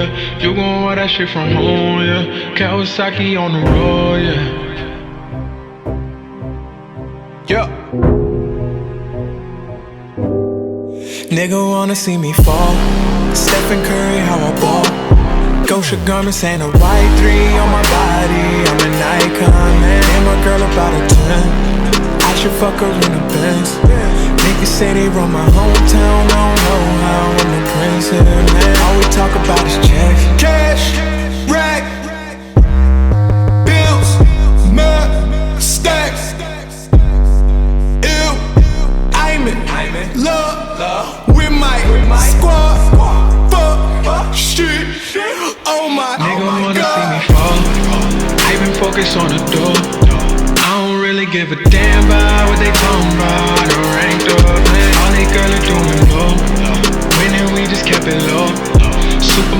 yeah. You gon' want that shit from home, yeah. Kawasaki on the road, yeah. Yeah. Nigga wanna see me fall. Stephen Curry, how I ball. Gosha garments ain't a white 3 on my body. I'm an icon, man. And my girl about a 10. I should fuck her in a Benz. Niggas say they run my hometown. I don't know how I'm the prince here, man. All we talk about is checks. Cash, rack, bills, mud, stacks. Ew, I'm in love with my squad. Fuck, shit. Oh my, nigga wanna see me fall. I been focused on the door. I don't really give a damn about what they talking about. I'm ranked up, man. All they girls are doing low. Winning, we just kept it low. Super